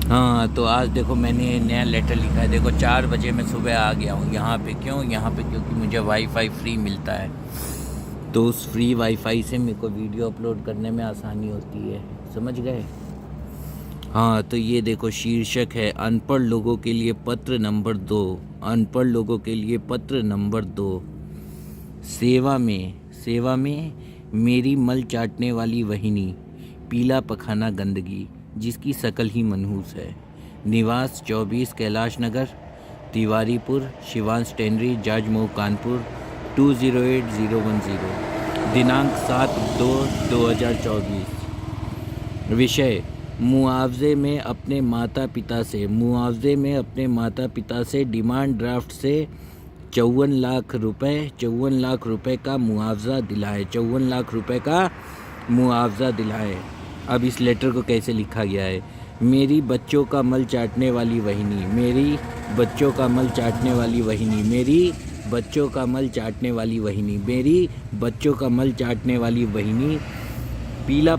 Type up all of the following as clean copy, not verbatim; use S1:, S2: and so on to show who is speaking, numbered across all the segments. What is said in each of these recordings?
S1: हाँ, तो आज देखो मैंने नया लेटर लिखा है। देखो 4 बजे मैं सुबह आ गया हूँ यहाँ पे। क्यों यहाँ पे? क्योंकि मुझे वाईफाई फ्री मिलता है, तो उस फ्री वाईफाई से मेरे को वीडियो अपलोड करने में आसानी होती है। समझ गए? हाँ, तो ये देखो शीर्षक है अनपढ़ लोगों के लिए पत्र नंबर 2। अनपढ़ लोगों के लिए पत्र नंबर 2। सेवा में मेरी मल चाटने वाली वहिनी, पीला पखाना गंदगी जिसकी शकल ही मनहूस है। निवास 24 कैलाश नगर, तिवारीपुर, शिवांश टेनरी, जाजमऊ, कानपुर 208010। दिनांक 7/2/2024। विषय मुआवजे में अपने माता पिता से डिमांड ड्राफ्ट से 54 लाख रुपए का मुआवजा दिलाए। 54 लाख रुपए का मुआवजा दिलाए। अब इस लेटर को कैसे लिखा गया है? मेरी बच्चों का मल चाटने वाली वहिनी, मेरी बच्चों का मल चाटने वाली वहिनी, मेरी बच्चों का मल चाटने वाली वहिनी, मेरी बच्चों का मल चाटने वाली वहिनी, पीला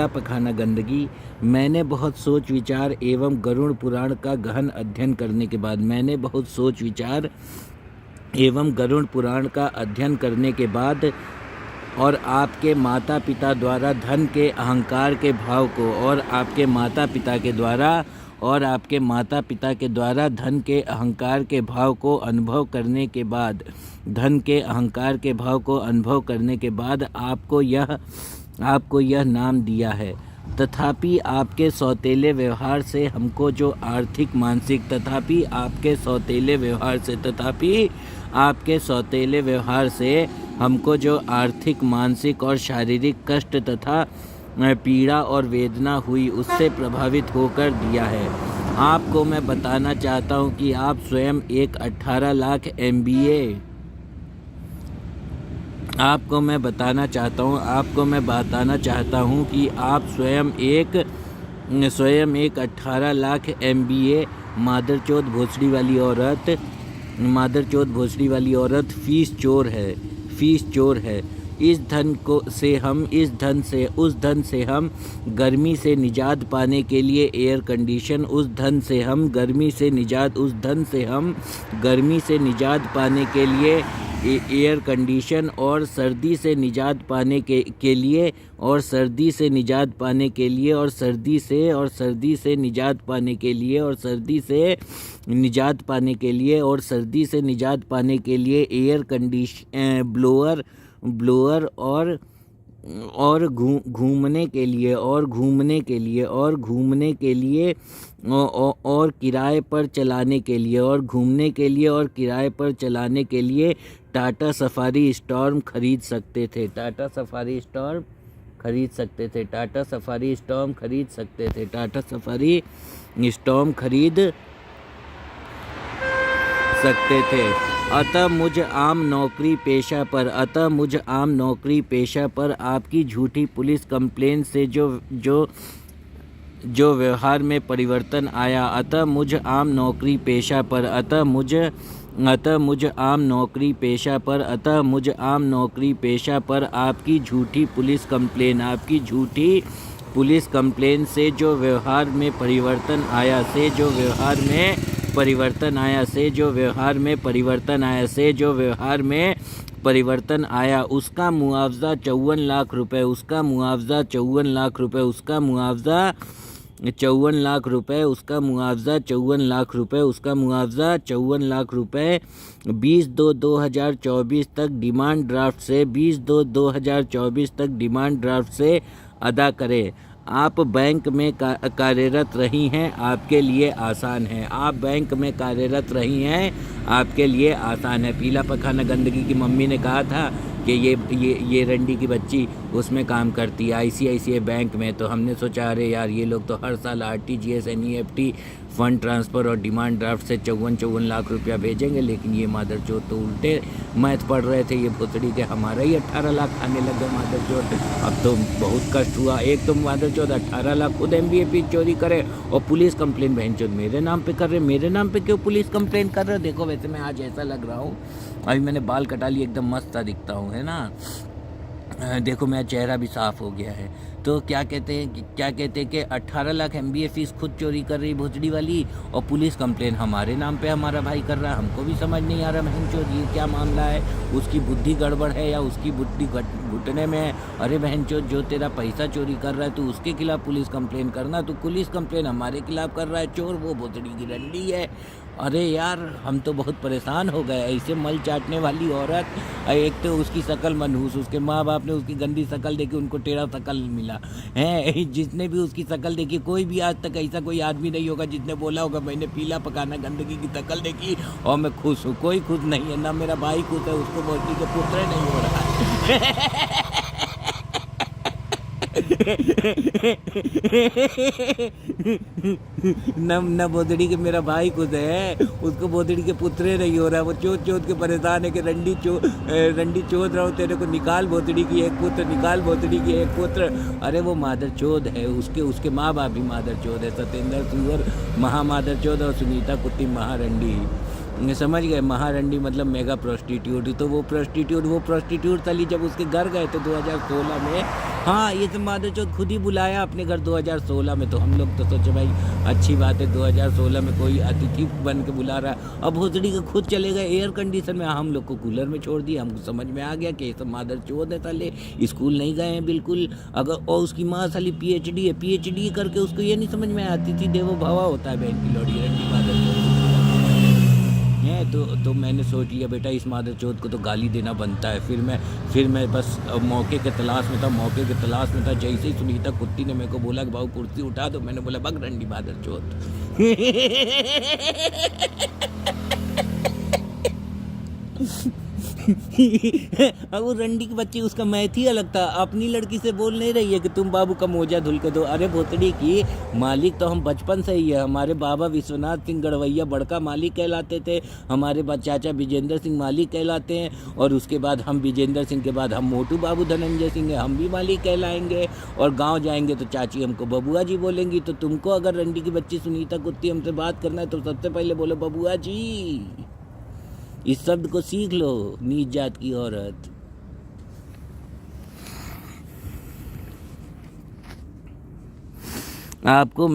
S1: पखाना गंदगी। मैंने बहुत सोच विचार एवं गरुड़ पुराण का गहन अध्ययन करने के बाद और आपके माता पिता द्वारा धन के अहंकार के भाव को धन के अहंकार के भाव को अनुभव करने के बाद आपको यह नाम दिया है। तथापि आपके सौतेले व्यवहार से हमको जो आर्थिक मानसिक और शारीरिक कष्ट तथा पीड़ा और वेदना हुई उससे प्रभावित होकर दिया है। आपको मैं बताना चाहता हूँ कि आप स्वयं एक 18 लाख MBA आपको मैं बताना चाहता हूँ कि आप स्वयं एक 18 लाख MBA मादरचोद भोसड़ी वाली औरत फीस चोर है। उस धन से हम गर्मी से निजात पाने के लिए एयर कंडीशन और सर्दी से निजात पाने के लिए और सर्दी से निजात पाने के लिए एयर कंडीशन ब्लोअर और घूमने के लिए और किराए पर चलाने के लिए टाटा सफारी स्टॉर्म खरीद सकते थे। अतः मुझ आम नौकरी पेशा पर आपकी झूठी पुलिस कंप्लेन से जो व्यवहार में परिवर्तन आया, अतः मुझ आम नौकरी पेशा पर आपकी झूठी पुलिस कंप्लेन से जो व्यवहार में परिवर्तन आया उसका मुआवजा 54 लाख रुपए, उसका मुआवजा 54 लाख रुपए 20/2/2024 तक डिमांड ड्राफ्ट से अदा करें। आप बैंक में कार्यरत रही हैं, आपके लिए आसान है। पीला पखाना गंदगी की मम्मी ने कहा था कि ये रंडी की बच्ची उसमें काम करती है ICICI बैंक में। तो हमने सोचा अरे यार ये लोग तो हर साल RTGS NEFT फंड ट्रांसफ़र और डिमांड ड्राफ्ट से 54 लाख रुपया भेजेंगे, लेकिन ये मादरचोद तो उल्टे मैथ पढ़ रहे थे। ये भुतड़ी के हमारा ही 18 लाख खाने लग गए मादरचोद। अब तो बहुत कष्ट हुआ। एक तो मादरचोद 18 लाख खुद MBA फीस चोरी करे और पुलिस कंप्लेन बहनचोद मेरे नाम पे कर रहे। मेरे नाम पे क्यों पुलिस कंप्लेन कर रहे? देखो वैसे मैं आज ऐसा लग रहा हूँ, अभी मैंने बाल कटा लिए, एकदम मस्त सा दिखता हूँ, है ना। देखो मेरा चेहरा भी साफ़ हो गया है। तो क्या कहते हैं कि 18 लाख MBA फीस खुद चोरी कर रही भोसड़ी वाली, और पुलिस कंप्लेन हमारे नाम पे हमारा भाई कर रहा है। हमको भी समझ नहीं आ रहा बहन चोद ये क्या मामला है, उसकी बुद्धि गड़बड़ है या उसकी बुद्धि घुटने में है। अरे बहन चोद, जो तेरा पैसा चोरी कर रहा है तो उसके खिलाफ पुलिस कंप्लेन करना, तो पुलिस कंप्लेन हमारे खिलाफ कर रहा है। चोर वो भोसड़ी की रंडी है। अरे यार, हम तो बहुत परेशान हो गए। ऐसे मल चाटने वाली औरत, एक तो उसकी शकल मनहूस, उसके माँ बाप ने उसकी गंदी शकल देखी, उनको टेढ़ा शकल मिला है। जिसने भी उसकी शकल देखी, कोई भी आज तक ऐसा कोई आदमी नहीं होगा जिसने बोला होगा मैंने पीला पकाना गंदगी की शकल देखी और मैं खुश हूँ। कोई खुश नहीं है, ना मेरा भाई खुश है, उसको मोदी के पुत्र नहीं हो रहा न बोधड़ी के मेरा भाई खुद है, उसको बोधड़ी के पुत्र नहीं हो रहा। वो चोद चोद के परेशान है कि रंडी चोद रहा हूँ, तेरे को निकाल बोधड़ी की एक पुत्र, निकाल बोधड़ी की एक पुत्र। अरे वो मादर चोद है, उसके माँ बाप भी मादर चोद है। सत्येंद्र सुअर महामादर चोद और सुनीता कुत्ती महारंडी। समझ गए, महारंडी मतलब मेगा प्रोस्टिट्यूट। तो वो प्रोस्टिट्यूट साली जब उसके घर गए थे 2016 में, हाँ ये तो मादरचोद खुद ही बुलाया अपने घर 2016 में। तो हम लोग तो सोचे भाई अच्छी बात है, 2016 में कोई अतिथि बन के बुला रहा है। अब भोसड़ी के खुद चले गए एयर कंडीशन में, हम लोग को कूलर में छोड़ दिया। हमको समझ में आ गया कि ये सब मादरचोद है साले, स्कूल नहीं गए हैं बिल्कुल। अगर और उसकी माँ साली PhD है, PhD करके उसको ये नहीं समझ में आया अतिथि देवो भव होता है बहन की लोड़ी रंडी मादरचोद है। तो मैंने सोच लिया बेटा इस मादरचोद को तो गाली देना बनता है। फिर मैं बस मौके के तलाश में था। जैसे ही सुनीता कुत्ती ने मेरे को बोला कि भाऊ कुर्सी उठा दो, मैंने बोला बग रंडी मादरचोद। अब वो रंडी की बच्ची, उसका मैथ ही अलग था। अपनी लड़की से बोल नहीं रही है कि तुम बाबू का मोजा धुल के दो। अरे भोसड़ी की मालिक तो हम बचपन से ही है। हमारे बाबा विश्वनाथ सिंह गढ़वैया बड़का मालिक कहलाते थे, हमारे चाचा विजेंद्र सिंह मालिक कहलाते हैं, और उसके बाद हम विजेंद्र सिंह के बाद हम मोटू बाबू धनंजय सिंह है, हम भी मालिक कहलाएंगे। और गाँव जाएंगे तो चाची हमको बबुआ जी बोलेंगी। तो तुमको अगर रंडी की बच्ची सुनीता कुत्ती हमसे बात करना है तो सबसे पहले बोलो बबुआ जी। इस शब्द को सीख लो, नीच जात की औरत। आपको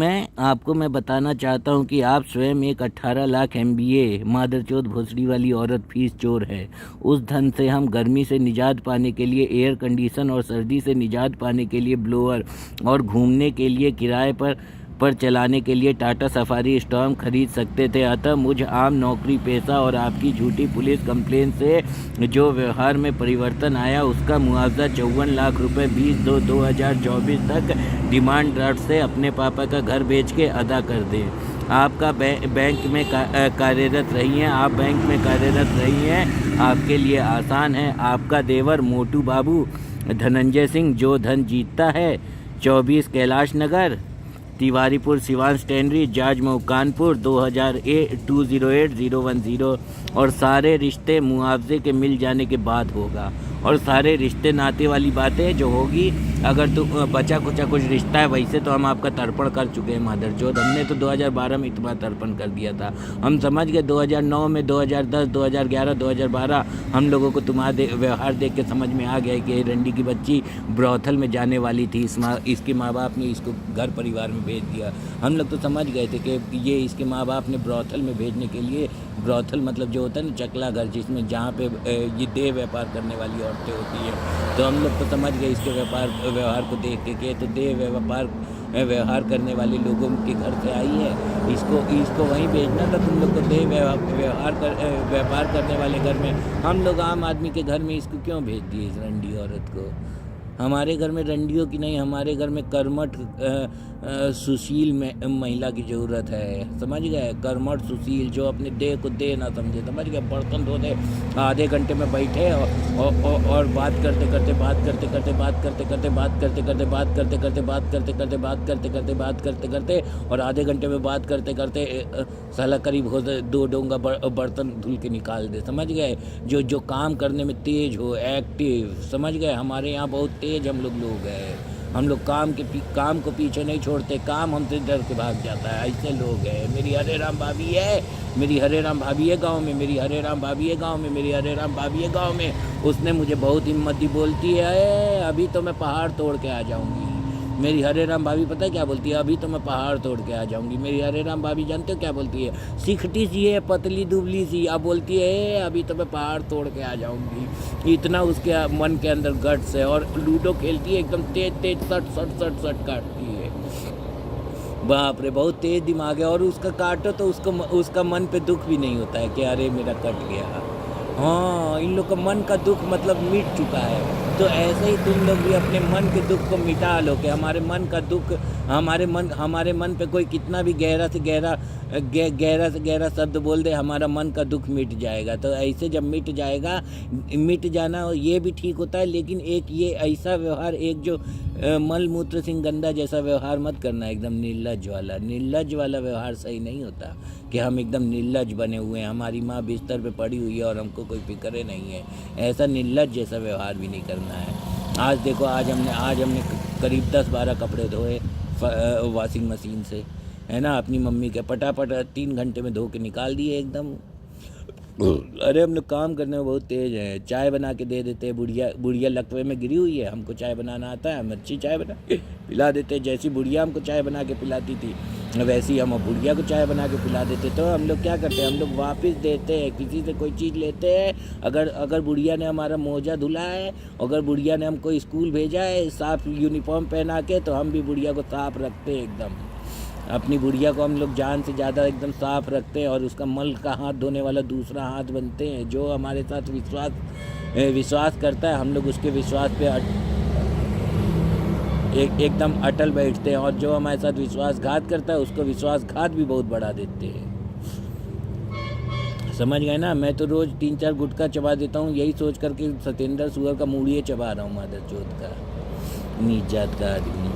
S1: मैं बताना चाहता हूं कि आप स्वयं एक 18 लाख MBA मादरचोद भोसड़ी वाली औरत फीस चोर है। उस धन से हम गर्मी से निजात पाने के लिए एयर कंडीशन और सर्दी से निजात पाने के लिए ब्लोअर और घूमने के लिए किराए पर चलाने के लिए टाटा सफारी स्टॉर्म खरीद सकते थे। अतः मुझ आम नौकरी पेशा और आपकी झूठी पुलिस कंप्लेन से जो व्यवहार में परिवर्तन आया उसका मुआवजा 54 लाख रुपए 20/2/2024 तक डिमांड ड्राफ्ट से अपने पापा का घर बेच के अदा कर दें। आपका बैंक में कार्यरत रही हैं, आप बैंक में कार्यरत रही हैं, आपके लिए आसान है। आपका देवर मोटू बाबू धनंजय सिंह जो धन जीतता है 24 कैलाश नगर, तिवारीपुर, सिवान स्टैंडरी, जाजमऊ, कानपुर 2008-2010 और सारे रिश्ते मुआवजे के मिल जाने के बाद होगा। और सारे रिश्ते नाते वाली बातें जो होगी, अगर तो बचा कुचा कुछ रिश्ता है वैसे तो हम आपका तर्पण कर चुके हैं मादरचोद। हमने तो 2012 में इतना तर्पण कर दिया था। हम समझ गए 2009 में, 2010, 2011, 2012 हम लोगों को तुम्हारे व्यवहार देख के समझ में आ गया कि ये रंडी की बच्ची ब्रॉथल में जाने वाली थी। इसके माँ बाप ने इसको घर परिवार में भेज दिया। हम लोग तो समझ गए थे कि ये इसके माँ बाप ने ब्रॉथल में भेजने के लिए, ब्रॉथल मतलब जो होता है ना चकला घर, जिसमें जहाँ पे ये देह व्यापार करने वाली औरतें होती हैं। तो हम लोग तो समझ गए इसके व्यवहार को देख के तो देह व्यवहार करने वाले लोगों के घर से आई है, इसको वहीं भेजना था तुम लोग को। देह व्यापार करने वाले घर में, हम लोग आम आदमी के घर में इसको क्यों भेज दिए इस रंडी औरत को? हमारे घर में रंडियों की नहीं, हमारे घर में कर्मठ सुशील महिला की ज़रूरत है। समझ गए, कर्मठ सुशील जो अपने देह को देह ना समझे। समझ गए, बर्तन धोते आधे घंटे में बैठे और बात करते और आधे घंटे में बात करते साला करीब हो 2 डोंगा बर्तन धुल के निकाल दे। समझ गए, जो काम करने में तेज हो, एक्टिव। समझ गए, हमारे यहाँ बहुत तेज हम लोग हैं। हम लोग काम को पीछे नहीं छोड़ते, काम हमसे डर के भाग जाता है। ऐसे लोग हैं। मेरी हरे राम भाभी है, मेरी हरे राम भाभी है गाँव में, मेरी हरे राम भाभी है गाँव में, मेरी हरे राम भाभी है गाँव में। उसने मुझे बहुत हिम्मत दी, बोलती है अभी तो मैं पहाड़ तोड़ के आ जाऊँगी। मेरी हरे राम भाभी पता है क्या बोलती है, अभी तो मैं पहाड़ तोड़ के आ जाऊंगी। मेरी हरे राम भाभी जानते हो क्या बोलती है, सिखटी सी है, पतली दुबली सी, अब बोलती है अभी तो मैं पहाड़ तोड़ के आ जाऊंगी। इतना उसके मन के अंदर गट्स है। और लूडो खेलती है एकदम तेज तेज, सट सट सट सट काटती है। बाप रे, बहुत तेज दिमाग है। और उसका काटो तो उसका मन पे दुख भी नहीं होता है कि अरे मेरा कट गया। हाँ, इन लोग का मन का दुख मतलब मिट चुका है। तो ऐसे ही तुम लोग भी अपने मन के दुख को मिटा लो कि हमारे मन का दुख, हमारे मन पे कोई कितना भी गहरा से गहरा शब्द बोल दे, हमारा मन का दुख मिट जाएगा। तो ऐसे जब मिट जाना ये भी ठीक होता है। लेकिन एक ये ऐसा व्यवहार, एक जो मल मूत्र सिंह गंदा जैसा व्यवहार मत करना, एकदम निर्लज वाला व्यवहार सही नहीं होता कि हम एकदम निर्लज बने हुए हैं, हमारी माँ बिस्तर पे पड़ी हुई है और हमको कोई फिक्र नहीं है। ऐसा निर्लज जैसा व्यवहार भी नहीं करना है। आज देखो, आज हमने करीब 10-12 कपड़े धोए वॉशिंग मशीन से, है ना, अपनी मम्मी के पटापट 3 घंटे में धो के निकाल दिए एकदम। अरे हम लोग काम करने में बहुत तेज है। चाय बना के दे देते हैं, बुढ़िया लकवे में गिरी हुई है, हमको चाय बनाना आता है, हम अच्छी चाय बना के पिला देते हैं। जैसी बुढ़िया हमको चाय बना के पिलाती थी, वैसे ही हम बुढ़िया को चाय बना के पिला देते। तो हम लोग क्या करते हैं, हम लोग वापस देते हैं, किसी से कोई चीज़ लेते हैं। अगर बुढ़िया ने हमारा मोजा धुला है, अगर बुढ़िया ने हमको स्कूल भेजा है साफ यूनिफॉर्म पहना के, तो हम भी बुढ़िया को साफ रखते हैं एकदम। अपनी बुढ़िया को हम लोग जान से ज़्यादा एकदम साफ रखते हैं और उसका मल का हाथ धोने वाला दूसरा हाथ बनते हैं। जो हमारे साथ विश्वास करता है, हम लोग उसके विश्वास पे एकदम अटल बैठते हैं। और जो हमारे साथ विश्वासघात करता है, उसको विश्वासघात भी बहुत बढ़ा देते हैं। समझ गए ना। मैं तो रोज़ 3-4 गुटखा चबा देता हूँ, यही सोच करके सत्येंद्र सुअर का मूड़िए चबा रहा हूँ, मादरचोद का, नीच जात का आदमी।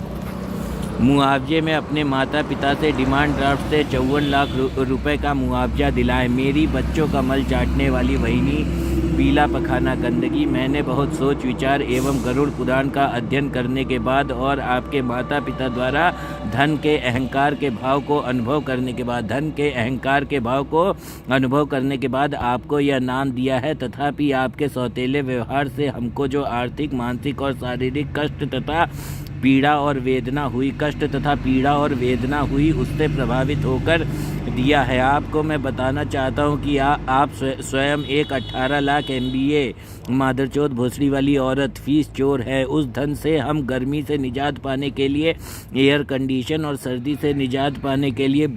S1: मुआवजे में अपने माता पिता से डिमांड ड्राफ्ट से 54 लाख रुपए का मुआवजा दिलाए। मेरी बच्चों का मल चाटने वाली वहिनी, पीला पखाना गंदगी। मैंने बहुत सोच विचार एवं गरुड़ पुराण का अध्ययन करने के बाद और आपके माता पिता द्वारा धन के अहंकार के भाव को अनुभव करने के बाद आपको यह नाम दिया है। तथापि आपके सौतेले व्यवहार से हमको जो आर्थिक, मानसिक और शारीरिक कष्ट तथा पीड़ा और वेदना हुई उससे प्रभावित होकर दिया है। आपको मैं बताना चाहता हूं कि आप स्वयं एक 18 लाख MBA मादरचोद भोसड़ी वाली औरत, फीस चोर है। उस धन से हम गर्मी से निजात पाने के लिए एयर कंडीशन और सर्दी से निजात पाने के लिए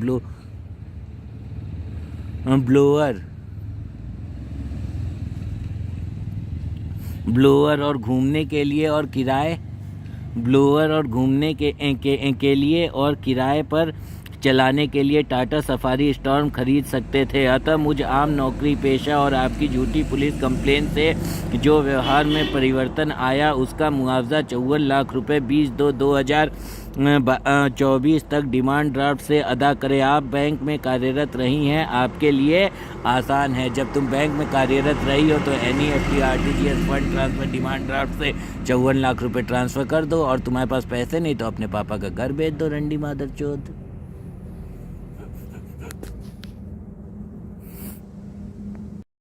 S1: ब्लोअर और घूमने के लिए और किराए पर चलाने के लिए टाटा सफारी स्टॉर्म खरीद सकते थे। अतः मुझ आम नौकरी पेशा और आपकी झूठी पुलिस कंप्लेन से जो व्यवहार में परिवर्तन आया, उसका मुआवजा 54 लाख रुपए 20/2/2024 तक डिमांड ड्राफ्ट से अदा करें। आप बैंक में कार्यरत रही हैं, आपके लिए आसान है। जब तुम बैंक में कार्यरत रही हो तो NEFT, RTGS, fund transfer, demand draft से 54 लाख रुपए ट्रांसफ़र कर दो। और तुम्हारे पास पैसे नहीं तो अपने पापा का घर बेच दो, रंडी मादरचोद।